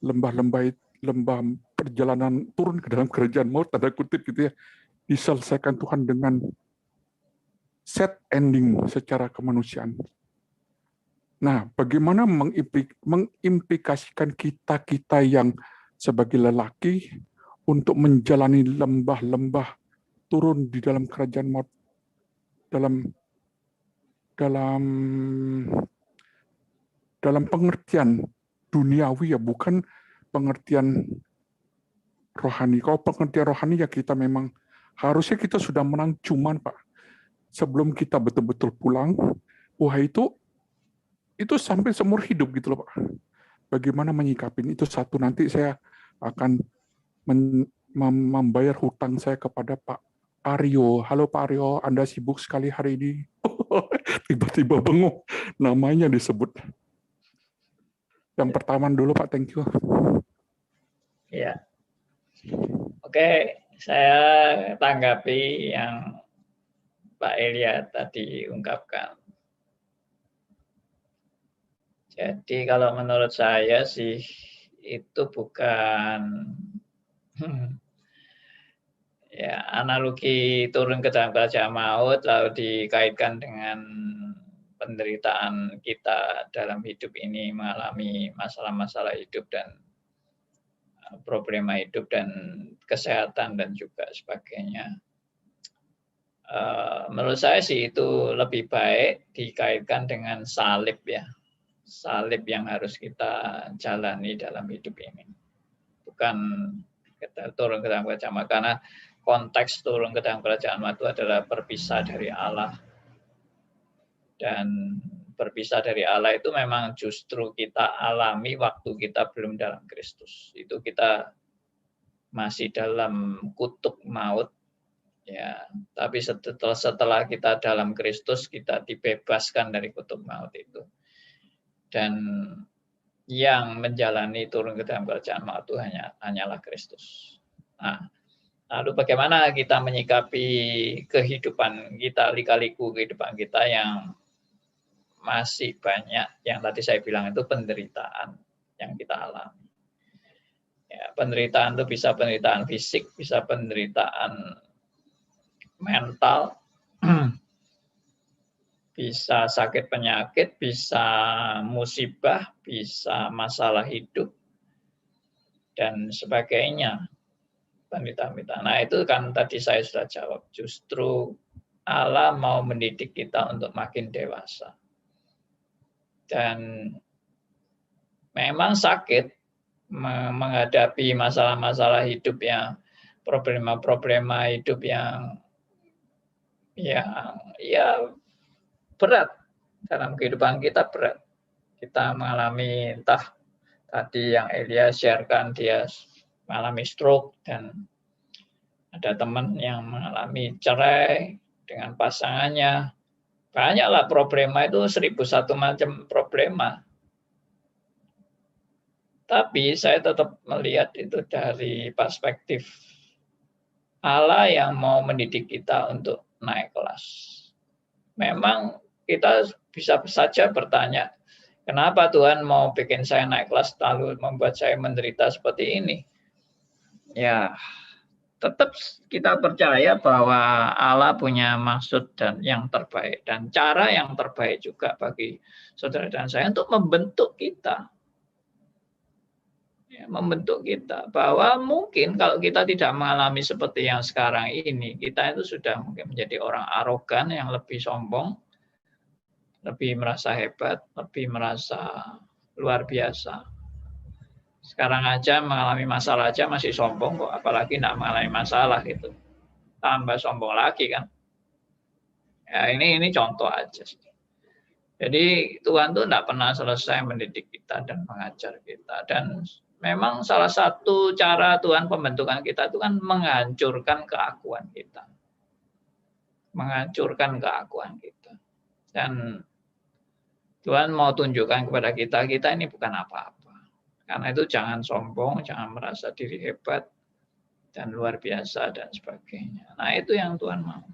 lembah perjalanan turun ke dalam kerajaan maut, tanda kutip gitu ya, diselesaikan Tuhan dengan set ending secara kemanusiaan. Nah, bagaimana mengimplikasikan kita yang sebagai lelaki untuk menjalani lembah-lembah turun di dalam kerajaan maut, dalam pengertian duniawi ya, bukan pengertian rohani. Kalau pengertian rohani ya kita memang harusnya kita sudah menang, cuman Pak, sebelum kita betul-betul pulang, wah itu sampai seumur hidup gitu loh Pak. Bagaimana menyikapin itu, satu, nanti saya akan membayar hutang saya kepada Pak Aryo. Halo Pak Aryo, Anda sibuk sekali hari ini. Tiba-tiba bengong, namanya disebut. Yang pertama dulu Pak, thank you. Ya. Oke, saya tanggapi yang Pak Elia tadi ungkapkan. Jadi kalau menurut saya sih itu bukan ya analogi turun ke dalam kerajaan maut lalu dikaitkan dengan penderitaan kita dalam hidup ini, mengalami masalah-masalah hidup dan problema hidup dan kesehatan dan juga sebagainya. menurut saya sih itu lebih baik dikaitkan dengan salib ya. Salib yang harus kita jalani dalam hidup ini. Bukan kita turun ke dalam kerajaan Allah, karena konteks turun ke dalam kerajaan Allah itu adalah berpisah dari Allah. Dan berpisah dari Allah itu memang justru kita alami waktu kita belum dalam Kristus. Itu kita masih dalam kutuk maut. Ya, tapi setelah kita dalam Kristus, kita dibebaskan dari kutuk maut itu. Dan yang menjalani turun ke dalam kerajaan maut itu hanyalah Kristus. Nah, lalu bagaimana kita menyikapi kehidupan kita, lika-liku kehidupan kita yang masih banyak, yang tadi saya bilang itu penderitaan yang kita alami. Ya, penderitaan itu bisa penderitaan fisik, bisa penderitaan mental, bisa sakit penyakit, bisa musibah, bisa masalah hidup, dan sebagainya. Penderitaan. Nah itu kan tadi saya sudah jawab, justru Allah mau mendidik kita untuk makin dewasa. Dan memang sakit menghadapi masalah-masalah hidup yang, problema-problema hidup yang ya berat dalam kehidupan kita, berat. Kita mengalami entah tadi yang Elia sharekan, dia mengalami stroke, dan ada teman yang mengalami cerai dengan pasangannya. Banyaklah problema itu, 1001 macam problema. Tapi saya tetap melihat itu dari perspektif Allah yang mau mendidik kita untuk naik kelas. Memang kita bisa saja bertanya, kenapa Tuhan mau bikin saya naik kelas lalu membuat saya menderita seperti ini? Ya, tetap kita percaya bahwa Allah punya maksud dan yang terbaik, dan cara yang terbaik juga bagi saudara dan saya untuk membentuk kita. Ya, membentuk kita, bahwa mungkin kalau kita tidak mengalami seperti yang sekarang ini, kita itu sudah mungkin menjadi orang arogan yang lebih sombong, lebih merasa hebat, lebih merasa luar biasa. Sekarang aja mengalami masalah aja masih sombong kok, apalagi tidak mengalami masalah gitu. Tambah sombong lagi kan. Ya ini contoh aja. Jadi Tuhan tuh tidak pernah selesai mendidik kita dan mengajar kita. Dan memang salah satu cara Tuhan pembentukan kita itu kan menghancurkan keakuan kita. Menghancurkan keakuan kita. Dan Tuhan mau tunjukkan kepada kita, kita ini bukan apa-apa. Karena itu jangan sombong, jangan merasa diri hebat dan luar biasa dan sebagainya. Nah itu yang Tuhan mau.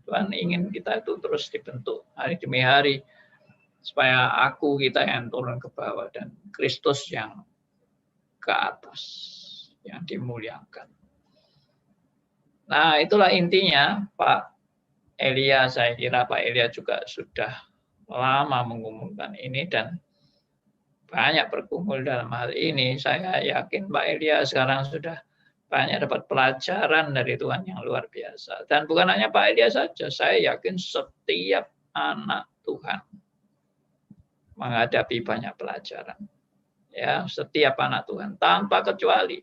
Tuhan ingin kita itu terus dibentuk hari demi hari, supaya aku kita yang turun ke bawah dan Kristus yang ke atas, yang dimuliakan. Nah itulah intinya Pak Elia. Saya kira Pak Elia juga sudah lama mengumumkan ini dan banyak berkumpul dalam hal ini. Saya yakin Pak Elia sekarang sudah banyak dapat pelajaran dari Tuhan yang luar biasa. Dan bukan hanya Pak Elia saja, saya yakin setiap anak Tuhan menghadapi banyak pelajaran. Ya, setiap anak Tuhan tanpa kecuali.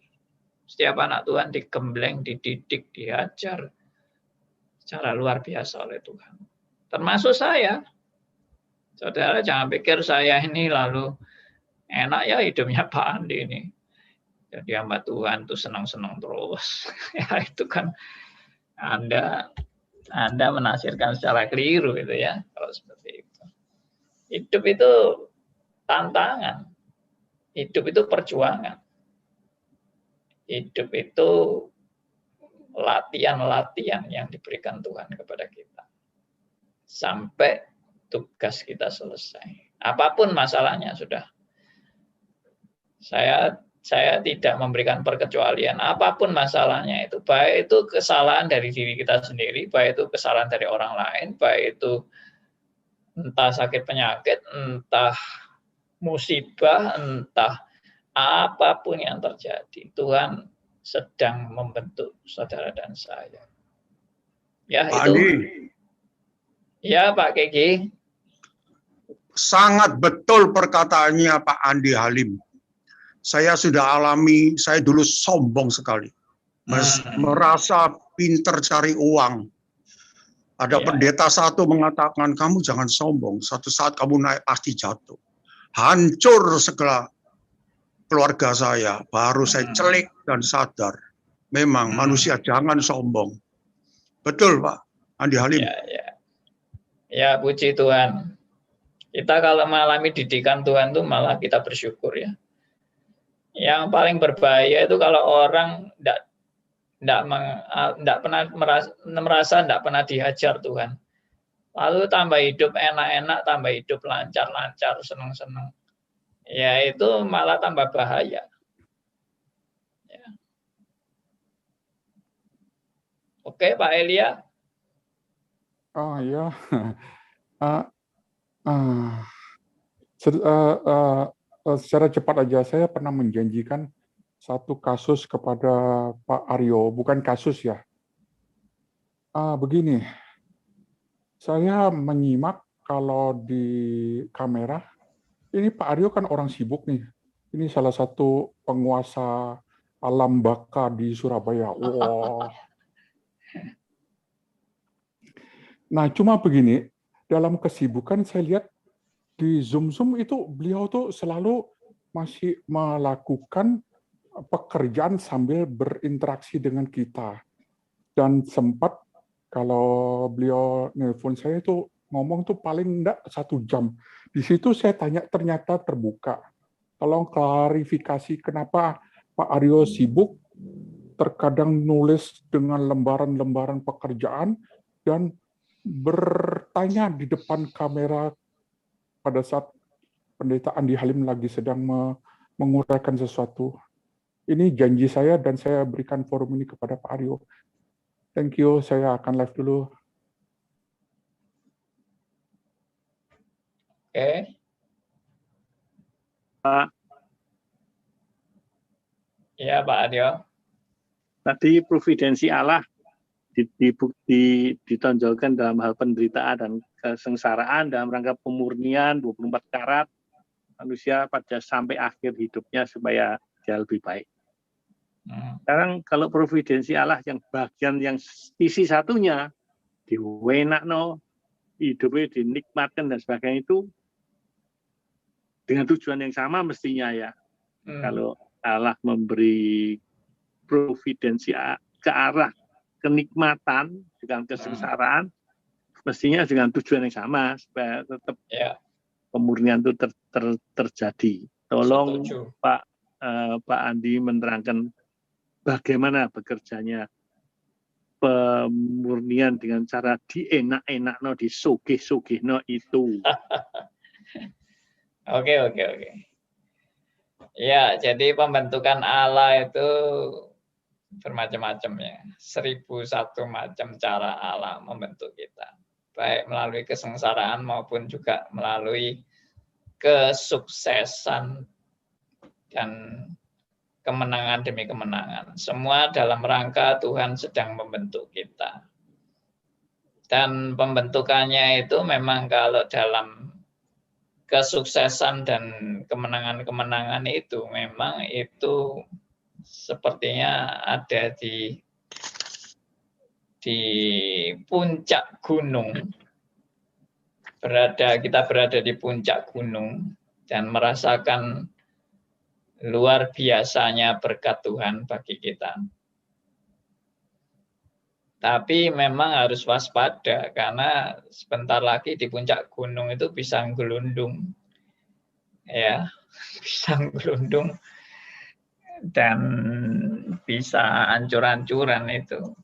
Setiap anak Tuhan digembleng, dididik, diajar secara luar biasa oleh Tuhan. Termasuk saya. Saudara jangan pikir saya ini lalu enak ya hidupnya Pak Andi ini. Jadi hamba Tuhan tuh senang-senang terus. Ya itu kan Anda menafsirkan secara keliru itu ya kalau seperti itu. Hidup itu tantangan. Hidup itu perjuangan. Hidup itu latihan-latihan yang diberikan Tuhan kepada kita. Sampai tugas kita selesai. Apapun masalahnya sudah. Saya tidak memberikan perkecualian. Apapun masalahnya itu, baik itu kesalahan dari diri kita sendiri, baik itu kesalahan dari orang lain, baik itu entah sakit penyakit, entah musibah, entah apapun yang terjadi. Tuhan sedang membentuk saudara dan saya. Ya, Pak itu. Andi, Ya, Pak Kiki. sangat betul perkataannya Pak Andi Halim. Saya sudah alami, saya dulu sombong sekali. Merasa pinter cari uang. Ada pendeta satu mengatakan, kamu jangan sombong, suatu saat kamu naik pasti jatuh. Hancur segala keluarga saya, baru saya celik dan sadar. Memang manusia jangan sombong. Betul Pak Andi Halim. Ya, puji Tuhan. Kita kalau mengalami didikan Tuhan tuh malah kita bersyukur ya. Yang paling berbahaya itu kalau orang tidak pernah merasa tidak pernah dihajar Tuhan. Lalu tambah hidup enak-enak, tambah hidup lancar-lancar, senang-senang. Ya itu malah tambah bahaya. Ya. Oke, Pak Elia. Oh ya. Secara cepat aja, saya pernah menjanjikan satu kasus kepada Pak Aryo, bukan kasus ya. Begini, saya menyimak kalau di kamera, ini Pak Aryo kan orang sibuk nih. Ini salah satu penguasa alam baka di Surabaya. Wah. Nah, cuma begini, dalam kesibukan saya lihat di Zoom itu beliau tuh selalu masih melakukan pekerjaan sambil berinteraksi dengan kita. Dan sempat kalau beliau nelpon saya itu ngomong tuh paling enggak 1 jam. Di situ saya tanya ternyata terbuka. Tolong klarifikasi kenapa Pak Aryo sibuk, terkadang nulis dengan lembaran-lembaran pekerjaan dan bertanya di depan kamera pada saat Pendeta Andi Halim lagi sedang menguraikan sesuatu. Ini janji saya dan saya berikan forum ini kepada Pak Aryo. Thank you, saya akan live dulu. Oke. Pak. Ya, Pak Aryo. Tadi providensi Allah ditonjolkan dalam hal penderitaan dan kesengsaraan dalam rangka pemurnian 24 karat manusia pada sampai akhir hidupnya supaya dia lebih baik. Sekarang kalau providensi Allah yang bagian yang sisi satunya diwenakno, hidupnya dinikmatkan dan sebagainya itu dengan tujuan yang sama mestinya ya. Kalau Allah memberi providensi ke arah kenikmatan dengan kesengsaraan, mestinya dengan tujuan yang sama supaya tetap pemurnian itu terjadi. Tolong Pak Andi menerangkan bagaimana bekerjanya pemurnian dengan cara dienak-enakno, disugih-sugihno itu. Oke. Ya, jadi pembentukan Allah itu bermacam-macam ya. 1001 macam cara Allah membentuk kita. Baik melalui kesengsaraan maupun juga melalui kesuksesan dan kemenangan demi kemenangan. Semua dalam rangka Tuhan sedang membentuk kita. Dan pembentukannya itu memang kalau dalam kesuksesan dan kemenangan-kemenangan itu memang itu sepertinya ada di puncak gunung. Kita berada di puncak gunung dan merasakan luar biasanya berkat Tuhan bagi kita. Tapi memang harus waspada karena sebentar lagi di puncak gunung itu bisa gelundung. Ya, bisa gelundung dan bisa hancur-hancuran itu.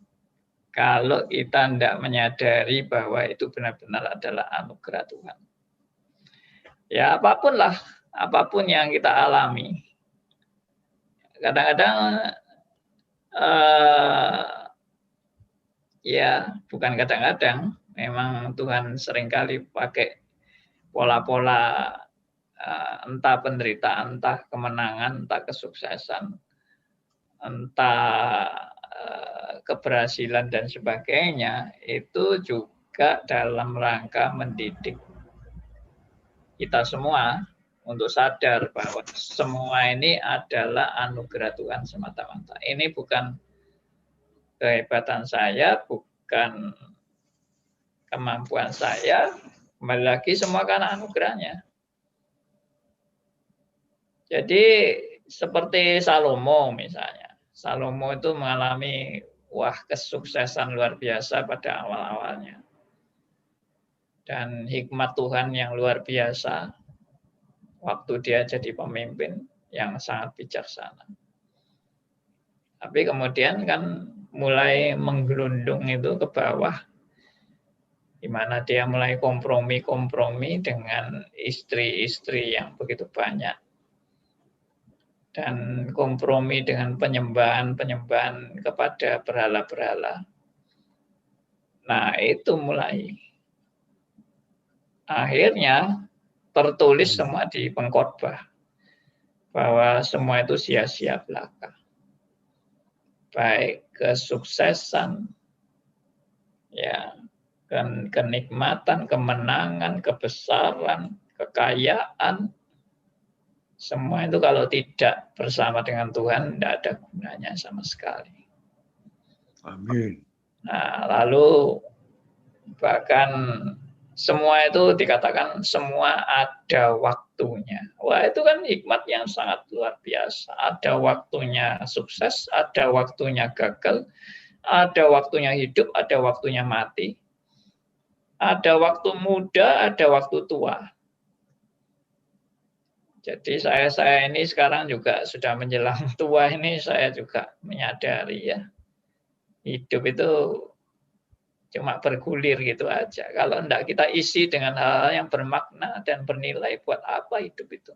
Kalau kita tidak menyadari bahwa itu benar-benar adalah anugerah Tuhan. Ya, apapun yang kita alami. Kadang-kadang ya, bukan kadang-kadang, memang Tuhan seringkali pakai pola-pola entah penderitaan, entah kemenangan, entah kesuksesan, entah keberhasilan dan sebagainya itu juga dalam rangka mendidik kita semua untuk sadar bahwa semua ini adalah anugerah Tuhan semata-mata. Ini bukan kehebatan saya, bukan kemampuan saya, kembali lagi semua karena anugerahnya. Jadi seperti Salomo misalnya. Salomo itu mengalami kesuksesan luar biasa pada awal-awalnya. Dan hikmat Tuhan yang luar biasa waktu dia jadi pemimpin yang sangat bijaksana. Tapi kemudian kan mulai menggelundung itu ke bawah, di mana dia mulai kompromi-kompromi dengan istri-istri yang begitu banyak. Dan kompromi dengan penyembahan-penyembahan kepada berhala-berhala. Nah, itu mulai. Akhirnya tertulis semua di pengkhotbah bahwa semua itu sia-sia belaka. Baik kesuksesan, ya, kenikmatan, kemenangan, kebesaran, kekayaan, semua itu kalau tidak bersama dengan Tuhan tidak ada gunanya sama sekali. Amin. Nah, lalu bahkan semua itu dikatakan semua ada waktunya. Wah, itu kan hikmat yang sangat luar biasa. Ada waktunya sukses, ada waktunya gagal, ada waktunya hidup, ada waktunya mati. Ada waktu muda, ada waktu tua. Jadi saya ini sekarang juga sudah menjelang tua ini, saya juga menyadari ya, hidup itu cuma bergulir gitu aja. Kalau enggak kita isi dengan hal yang bermakna dan bernilai, buat apa hidup itu?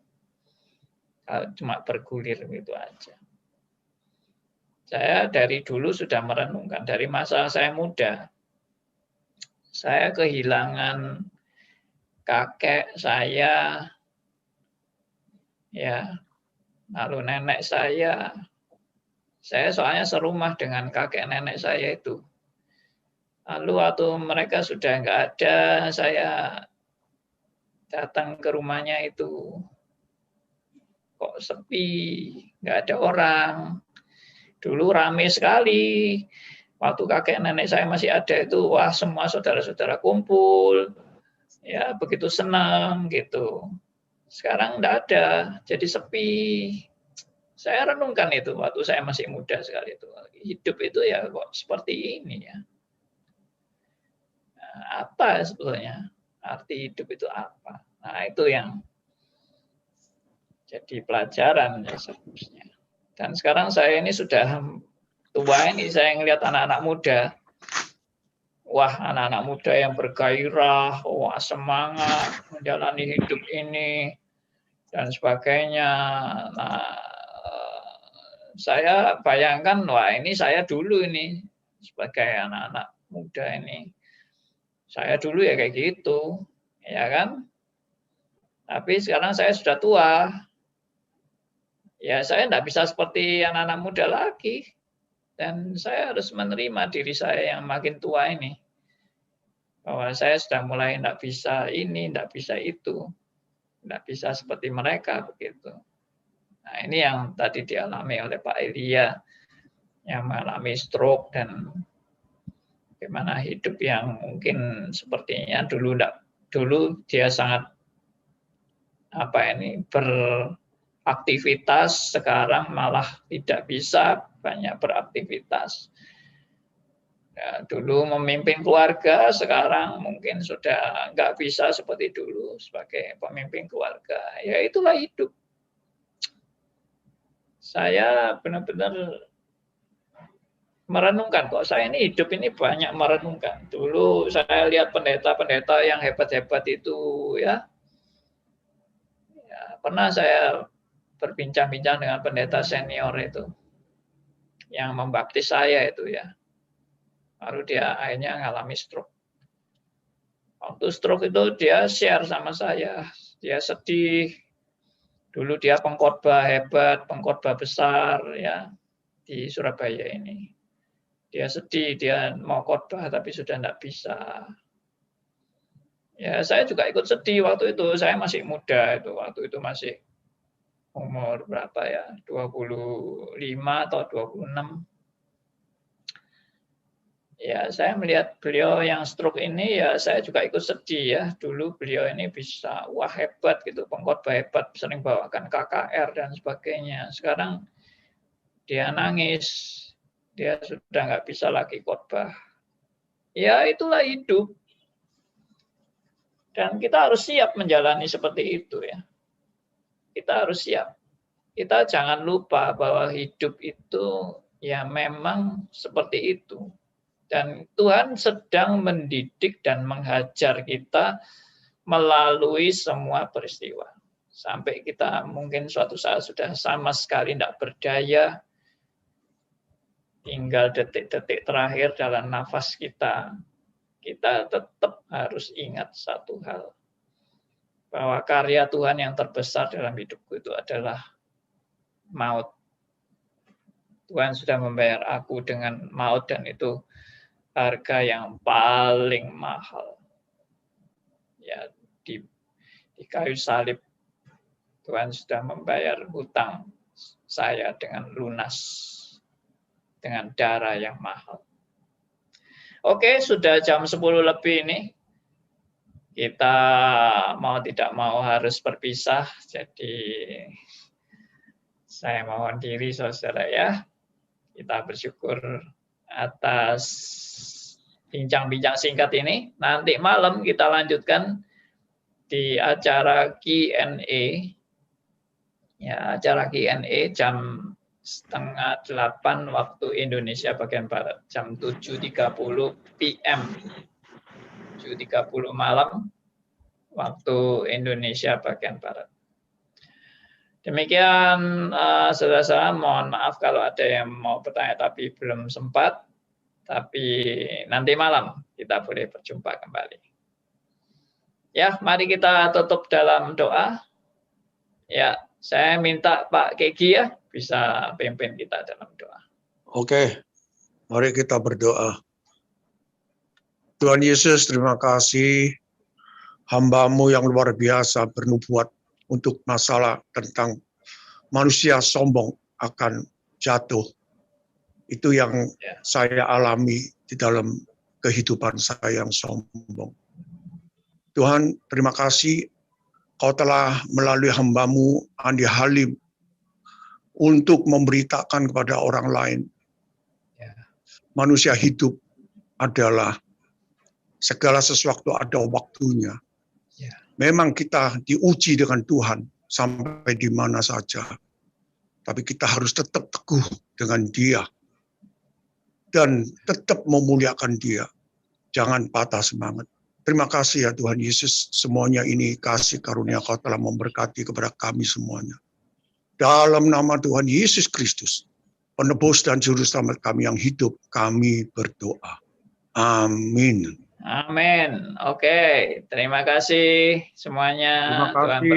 Kalau cuma bergulir gitu aja. Saya dari dulu sudah merenungkan, dari masa saya muda, saya kehilangan kakek saya, ya, lalu nenek saya soalnya serumah dengan kakek nenek saya itu. Lalu waktu mereka sudah nggak ada, saya datang ke rumahnya itu, kok sepi, nggak ada orang. Dulu ramai sekali. Waktu kakek nenek saya masih ada itu, wah semua saudara-saudara kumpul, ya begitu senang gitu. Sekarang nggak ada, jadi sepi. Saya renungkan itu waktu saya masih muda sekali itu. Hidup itu ya kok seperti ini ya. Apa sebetulnya arti hidup itu apa? Nah, itu yang jadi pelajaran ya seharusnya. Dan sekarang saya ini sudah tua ini, saya ngelihat anak-anak muda. Wah, anak-anak muda yang bergairah, wah semangat menjalani hidup ini dan sebagainya. Nah, saya bayangkan, wah ini saya dulu ini sebagai anak-anak muda ini. Saya dulu ya kayak gitu, ya kan? Tapi sekarang saya sudah tua. Ya saya tidak bisa seperti anak-anak muda lagi. Dan saya harus menerima diri saya yang makin tua ini. Bahwa saya sudah mulai tidak bisa ini, tidak bisa itu. Tidak bisa seperti mereka begitu. Nah ini yang tadi dialami oleh Pak Elia. Yang mengalami stroke dan bagaimana hidup yang mungkin sepertinya dulu dia sangat beraktivitas, sekarang malah tidak bisa banyak beraktivitas. Ya, dulu memimpin keluarga, sekarang mungkin sudah nggak bisa seperti dulu sebagai pemimpin keluarga. Ya itulah hidup. Saya benar-benar merenungkan, kok saya ini hidup ini banyak merenungkan. Dulu saya lihat pendeta-pendeta yang hebat-hebat itu ya pernah saya berbincang-bincang dengan pendeta senior itu yang membaptis saya itu ya. Baru dia akhirnya mengalami stroke. Waktu stroke itu dia share sama saya, dia sedih. Dulu dia pengkhotbah hebat, pengkhotbah besar ya di Surabaya ini. Dia sedih, dia mau khotbah tapi sudah tidak bisa. Ya, saya juga ikut sedih waktu itu. Saya masih muda itu. Waktu itu masih umur berapa ya? 25 atau 26. Ya, saya melihat beliau yang stroke ini, ya saya juga ikut sedih ya. Dulu beliau ini bisa, wah hebat gitu, pengkhotbah hebat, sering bawakan KKR dan sebagainya. Sekarang dia nangis, dia sudah nggak bisa lagi khotbah. Ya itulah hidup. Dan kita harus siap menjalani seperti itu ya. Kita harus siap. Kita jangan lupa bahwa hidup itu ya memang seperti itu. Dan Tuhan sedang mendidik dan menghajar kita melalui semua peristiwa. Sampai kita mungkin suatu saat sudah sama sekali tidak berdaya, tinggal detik-detik terakhir dalam nafas kita, kita tetap harus ingat satu hal, bahwa karya Tuhan yang terbesar dalam hidupku itu adalah maut. Tuhan sudah membayar aku dengan maut, dan itu harga yang paling mahal. Ya, di kayu salib Tuhan sudah membayar hutang saya dengan lunas, dengan darah yang mahal. Oke, sudah jam 10 lebih ini. Kita mau tidak mau harus berpisah, jadi saya mohon diri saudara ya. Kita bersyukur atas bincang-bincang singkat ini. Nanti malam kita lanjutkan di acara Q&A. Ya, acara Q&A jam 7:30 waktu Indonesia bagian Barat, jam 7:30 PM. 7:30 malam waktu Indonesia bagian Barat. Demikian saudara-saudara, mohon maaf kalau ada yang mau bertanya tapi belum sempat. Tapi nanti malam kita boleh berjumpa kembali. Ya, mari kita tutup dalam doa. Ya, saya minta Pak Kegi ya bisa pimpin kita dalam doa. Oke, mari kita berdoa. Tuhan Yesus, terima kasih hamba-Mu yang luar biasa bernubuat untuk masalah tentang manusia sombong akan jatuh. Itu yang saya alami di dalam kehidupan saya yang sombong. Tuhan, terima kasih Kau telah melalui hamba-Mu Andi Halim untuk memberitakan kepada orang lain. Manusia hidup adalah segala sesuatu ada waktunya. Memang kita diuji dengan Tuhan sampai di mana saja. Tapi kita harus tetap teguh dengan Dia. Dan tetap memuliakan Dia. Jangan patah semangat. Terima kasih ya Tuhan Yesus. Semuanya ini kasih karunia Kau telah memberkati kepada kami semuanya. Dalam nama Tuhan Yesus Kristus, penebus dan juru selamat kami yang hidup, kami berdoa. Amin. Amin. Oke, terima kasih semuanya. Terima kasih. Tuhan